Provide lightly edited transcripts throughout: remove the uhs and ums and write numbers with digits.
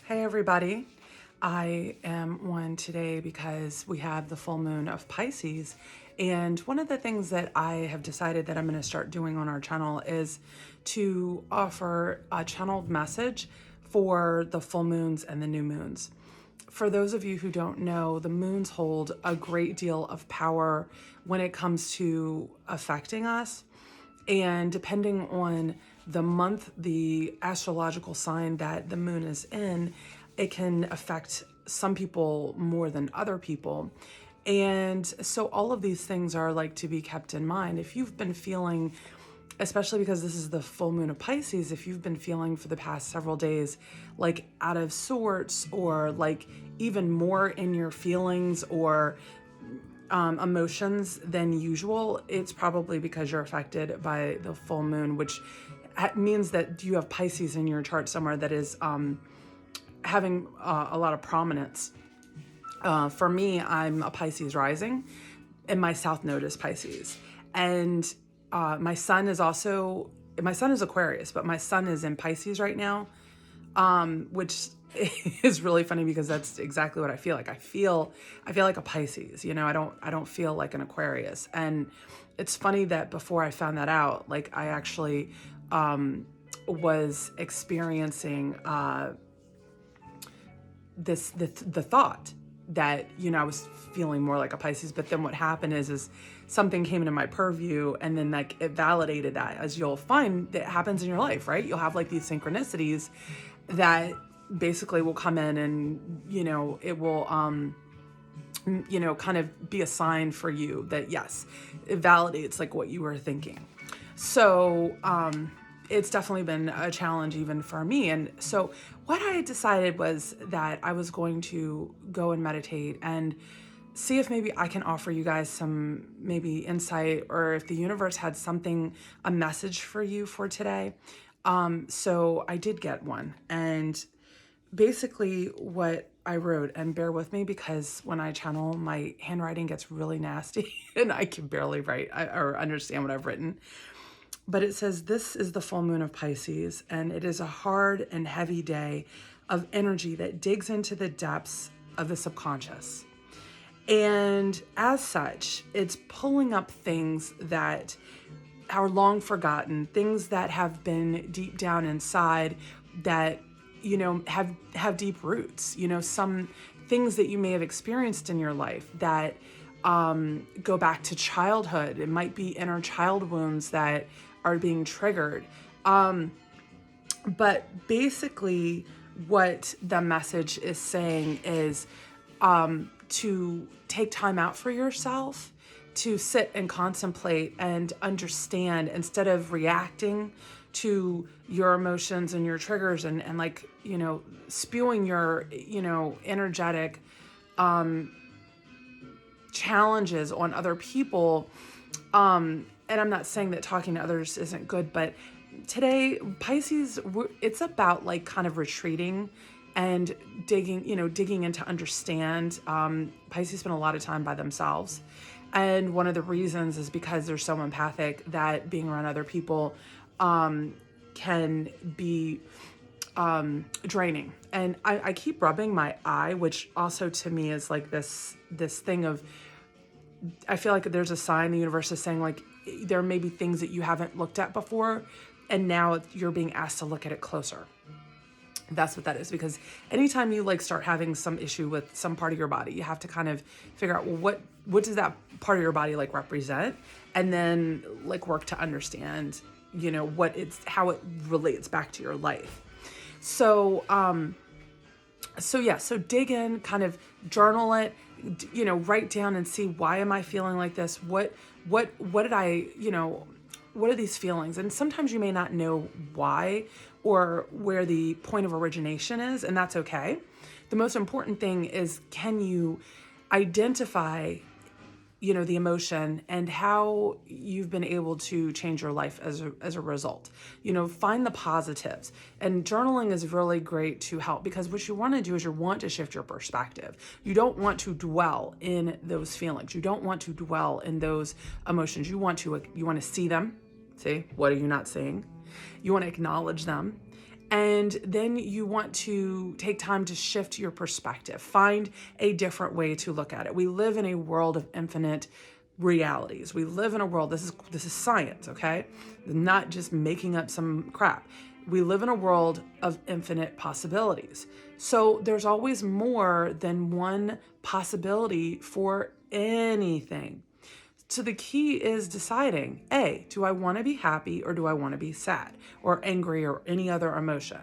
Hey everybody, I am on today because we have the full moon of Pisces, and one of the things that I have decided that I'm going to start doing on our channel is to offer a channeled message for the full moons and the new moons. For those of you who don't know, the moons hold a great deal of power when it comes to affecting us. And depending on the month, the astrological sign that the moon is in, it can affect some people more than other people. And so all of these things are like to be kept in mind. If you've been feeling, especially because this is the full moon of Pisces, if you've been feeling for the past several days like out of sorts, or like even more in your feelings or emotions than usual, it's probably because you're affected by the full moon, which means that you have Pisces in your chart somewhere that is having a lot of prominence. For me, I'm a Pisces rising, and my south node is Pisces. And my sun is Aquarius, but my sun is in Pisces right now, which is really funny because that's exactly what I feel like. I feel like a Pisces, I don't feel like an Aquarius. And it's funny that before I found that out, like I actually was experiencing the thought that I was feeling more like a Pisces. But then what happened is something came into my purview, and then like it validated that, as you'll find that happens in your life, right? You'll have like these synchronicities that basically will come in, and it will kind of be a sign for you that yes, it validates like what you were thinking. So it's definitely been a challenge even for me. And so what I decided was that I was going to go and meditate and see if maybe I can offer you guys some maybe insight, or if the universe had a message for you for today. So I did get one, and basically what I wrote, and bear with me because when I channel, my handwriting gets really nasty and I can barely write or understand what I've written. But it says, this is the full moon of Pisces, and it is a hard and heavy day of energy that digs into the depths of the subconscious. And as such, it's pulling up things that are long forgotten, things that have been deep down inside that, have deep roots, some things that you may have experienced in your life that go back to childhood. It might be inner child wounds that are being triggered. But basically what the message is saying is to take time out for yourself, to sit and contemplate and understand, instead of reacting to your emotions and your triggers and like, spewing your, energetic challenges on other people. And I'm not saying that talking to others isn't good, but today, Pisces, it's about like kind of retreating and digging in to understand. Pisces spend a lot of time by themselves. And one of the reasons is because they're so empathic that being around other people can be draining. And I keep rubbing my eye, which also to me is like this thing of, I feel like there's a sign the universe is saying like there may be things that you haven't looked at before, and now you're being asked to look at it closer. That's what that is, because anytime you like start having some issue with some part of your body, you have to kind of figure out, well, what does that part of your body like represent, and then like work to understand, how it relates back to your life. So so dig in, kind of journal it, write down and see, why am I feeling like this? What did I, what are these feelings? And sometimes you may not know why or where the point of origination is, and that's okay. The most important thing is, can you identify, the emotion and how you've been able to change your life as a result. Find the positives. And journaling is really great to help, because what you want to do is you want to shift your perspective. You don't want to dwell in those feelings. You don't want to dwell in those emotions. You want to see them. See, what are you not seeing? You want to acknowledge them. And then you want to take time to shift your perspective, find a different way to look at it. We live in a world of infinite realities. We live in a world, this is science, okay? Not just making up some crap. We live in a world of infinite possibilities. So there's always more than one possibility for anything. So the key is deciding, A, do I want to be happy or do I want to be sad or angry or any other emotion?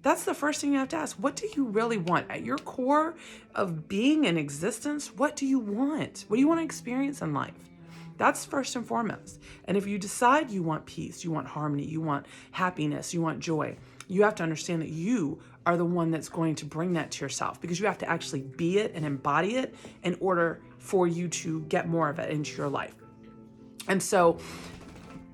That's the first thing you have to ask. What do you really want? At your core of being in existence, what do you want? What do you want to experience in life? That's first and foremost. And if you decide you want peace, you want harmony, you want happiness, you want joy, you have to understand that you are the one that's going to bring that to yourself, because you have to actually be it and embody it in order for you to get more of it into your life. And so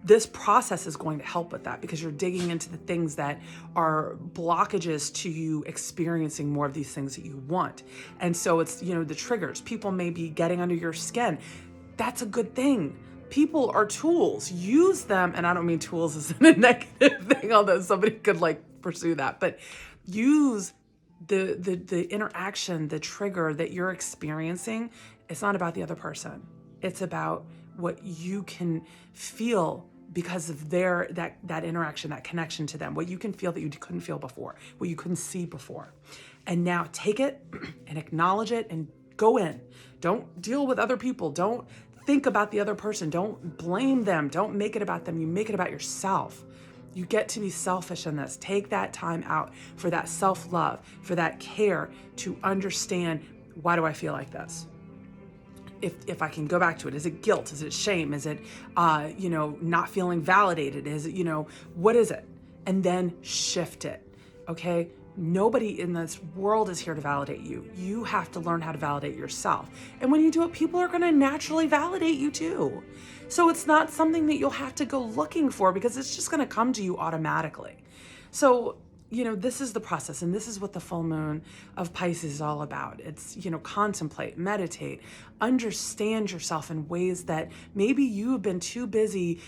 this process is going to help with that, because you're digging into the things that are blockages to you experiencing more of these things that you want. And so it's, the triggers. People may be getting under your skin. That's a good thing. People are tools. Use them. And I don't mean tools as in a negative thing, although somebody could pursue that. But use the interaction, the trigger that you're experiencing. It's not about the other person. It's about what you can feel because of that interaction, that connection to them, what you can feel that you couldn't feel before, what you couldn't see before. And now take it and acknowledge it and go in. Don't deal with other people. Don't think about the other person. Don't blame them. Don't make it about them. You make it about yourself. You get to be selfish in this. Take that time out for that self-love, for that care, to understand, why do I feel like this? If I can go back to it, is it guilt? Is it shame? Is it, not feeling validated? Is it, what is it? And then shift it, okay? Nobody in this world is here to validate you. You have to learn how to validate yourself. And when you do it, people are going to naturally validate you too. So it's not something that you'll have to go looking for, because it's just going to come to you automatically. So, this is the process, and this is what the full moon of Pisces is all about. It's, contemplate, meditate, understand yourself in ways that maybe you have been too busy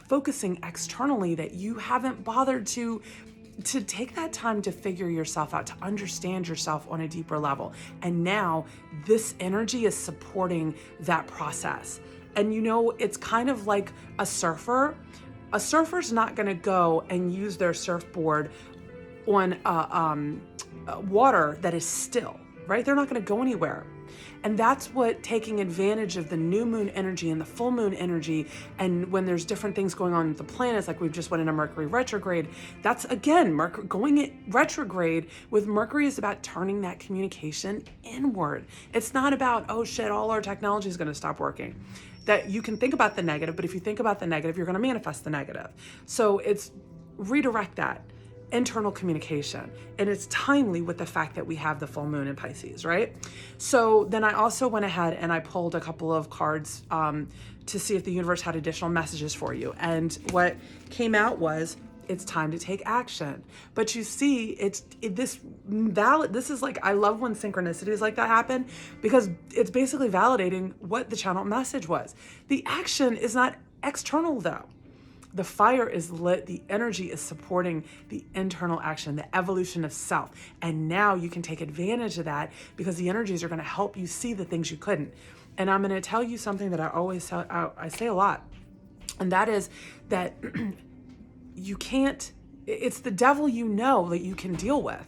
focusing externally that you haven't bothered to take that time to figure yourself out, to understand yourself on a deeper level. And now this energy is supporting that process. And it's kind of like a surfer. A surfer's not going to go and use their surfboard on water that is still, right? They're not going to go anywhere. And that's what taking advantage of the new moon energy and the full moon energy, and when there's different things going on with the planets, like we've just went into Mercury retrograde, that's again, Mercury going it retrograde with Mercury is about turning that communication inward. It's not about, oh shit, all our technology is going to stop working. That you can think about the negative, but if you think about the negative, you're going to manifest the negative. So it's redirect that internal communication, and it's timely with the fact that we have the full moon in Pisces, right? So then I also went ahead and I pulled a couple of cards to see if the universe had additional messages for you. And what came out was, it's time to take action. But you see, this is like, I love when synchronicities like that happen, because it's basically validating what the channel message was. The action is not external though. The fire is lit, the energy is supporting the internal action, the evolution of self. And now you can take advantage of that, because the energies are going to help you see the things you couldn't. And I'm going to tell you something that I say a lot, and that is that you can't, it's the devil that you can deal with.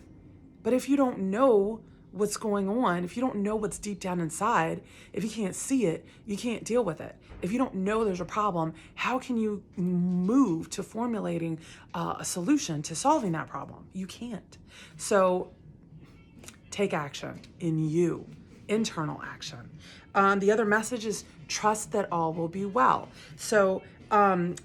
But if you don't know what's going on, if you don't know what's deep down inside, if you can't see it, you can't deal with it. If you don't know there's a problem, how can you move to formulating a solution to solving that problem? You can't. So take action in you, internal action. The other message is trust that all will be well. So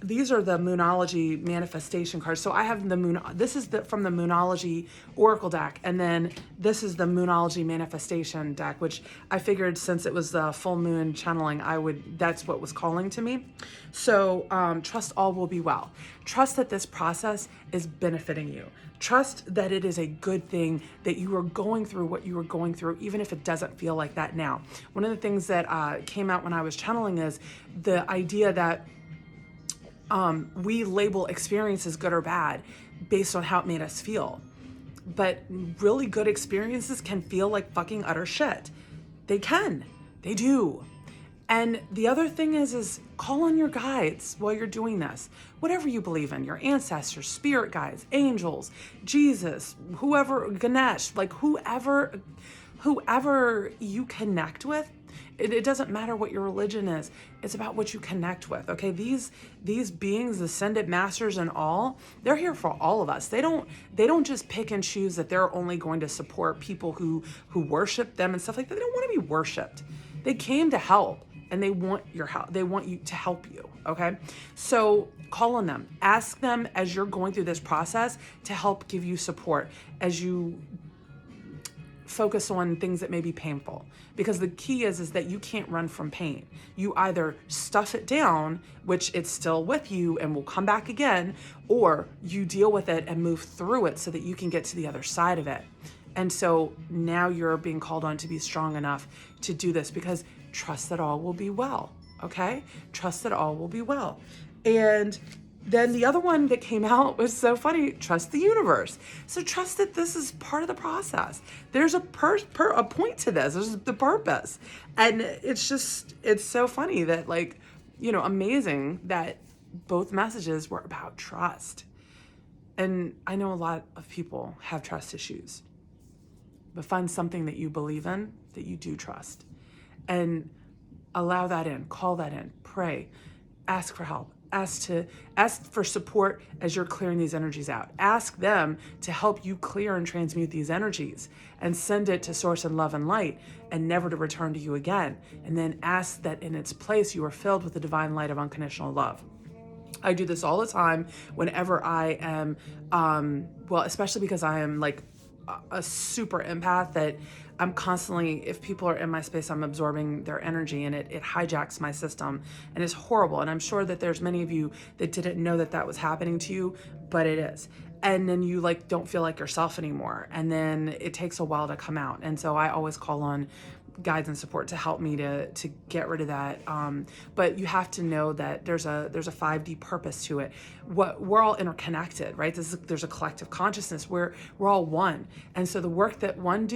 these are the Moonology manifestation cards. So I have the moon. This is from the Moonology Oracle deck, and then this is the Moonology manifestation deck, which I figured since it was the full moon channeling, that's what was calling to me. So trust all will be well. Trust that this process is benefiting you. Trust that it is a good thing that you are going through what you are going through, even if it doesn't feel like that now. One of the things that came out when I was channeling is the idea that we label experiences good or bad, based on how it made us feel. But really good experiences can feel like fucking utter shit. They can. They do. And the other thing is call on your guides while you're doing this. Whatever you believe in, your ancestors, spirit guides, angels, Jesus, whoever, Ganesh, like whoever you connect with. It doesn't matter what your religion is. It's about what you connect with. Okay, these beings, ascended masters and all, they're here for all of us. They don't just pick and choose that they're only going to support people who worship them and stuff like that. They don't want to be worshipped. They came to help, and they want your help. They want you to help you. Okay, so call on them. Ask them as you're going through this process to help give you support as you focus on things that may be painful, because the key is that you can't run from pain. You either stuff it down, which it's still with you and will come back again, or you deal with it and move through it so that you can get to the other side of it. And so now you're being called on to be strong enough to do this, because trust that all will be well. Okay, trust that all will be well. And then the other one that came out was so funny. Trust the universe. So trust that this is part of the process. There's a point to this. There's the purpose. And it's so funny that, like, amazing that both messages were about trust. And I know a lot of people have trust issues, but find something that you believe in, that you do trust, and allow that in, call that in, pray, ask for help. Ask for support as you're clearing these energies out. Ask them to help you clear and transmute these energies and send it to source and love and light, and never to return to you again. And then ask that in its place you are filled with the divine light of unconditional love. I do this all the time whenever I am, especially because I am like a super empath, that I'm constantly, if people are in my space, I'm absorbing their energy, and it hijacks my system, and it's horrible. And I'm sure that there's many of you that didn't know that was happening to you, but it is. And then you don't feel like yourself anymore. And then it takes a while to come out. And so I always call on guides and support to help me to get rid of that. But you have to know that there's a 5D purpose to it. We're all interconnected, right? There's a collective consciousness. We're all one. And so the work that one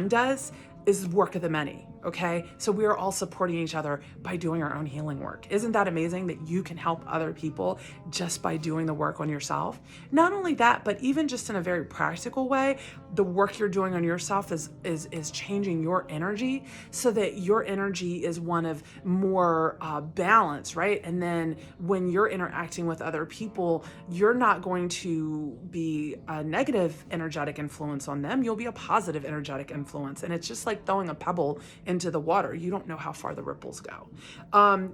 does is work of the many. Okay, so we are all supporting each other by doing our own healing work. Isn't that amazing that you can help other people just by doing the work on yourself? Not only that, but even just in a very practical way, the work you're doing on yourself is changing your energy so that your energy is one of more balance, right? And then when you're interacting with other people, you're not going to be a negative energetic influence on them. You'll be a positive energetic influence. And it's just like throwing a pebble into the water. You don't know how far the ripples go.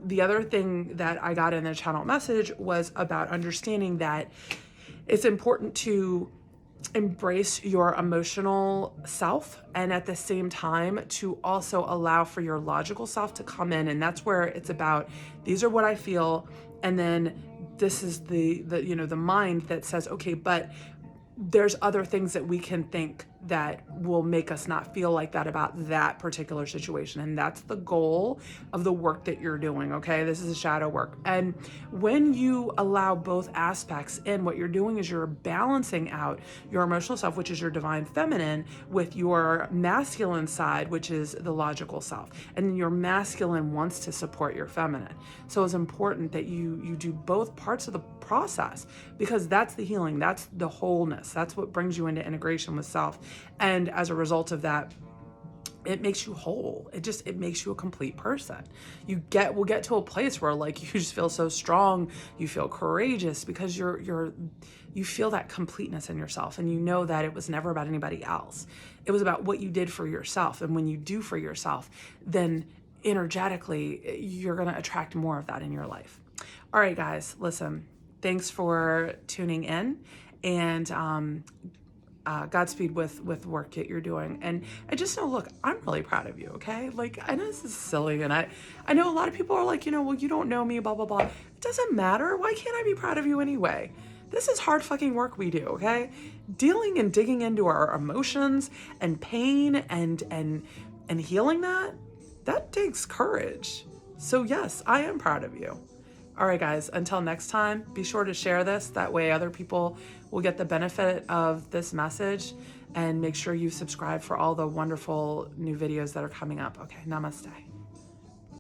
The other thing that I got in the channel message was about understanding that it's important to embrace your emotional self, and at the same time to also allow for your logical self to come in. And that's where it's about, these are what I feel, and then this is the mind that says, okay, but there's other things that we can think that will make us not feel like that about that particular situation. And that's the goal of the work that you're doing, okay? This is shadow work. And when you allow both aspects in, what you're doing is you're balancing out your emotional self, which is your divine feminine, with your masculine side, which is the logical self. And your masculine wants to support your feminine. So it's important that you do both parts of the process, because that's the healing, that's the wholeness, that's what brings you into integration with self. And as a result of that, it makes you whole. It makes you a complete person. We'll get to a place where like you just feel so strong, you feel courageous, because you feel that completeness in yourself, and you know that it was never about anybody else. It was about what you did for yourself. And when you do for yourself, then energetically you're going to attract more of that in your life. All right, guys, listen, thanks for tuning in, and Godspeed with the work that you're doing. And I just know, look, I'm really proud of you, okay? Like, I know this is silly, and I know a lot of people are like, well, you don't know me, blah, blah, blah. It doesn't matter. Why can't I be proud of you anyway? This is hard fucking work we do, okay? Dealing and digging into our emotions and pain and healing that takes courage. So yes, I am proud of you. All right, guys, until next time, be sure to share this. That way other people will get the benefit of this message, and make sure you subscribe for all the wonderful new videos that are coming up. Okay, namaste.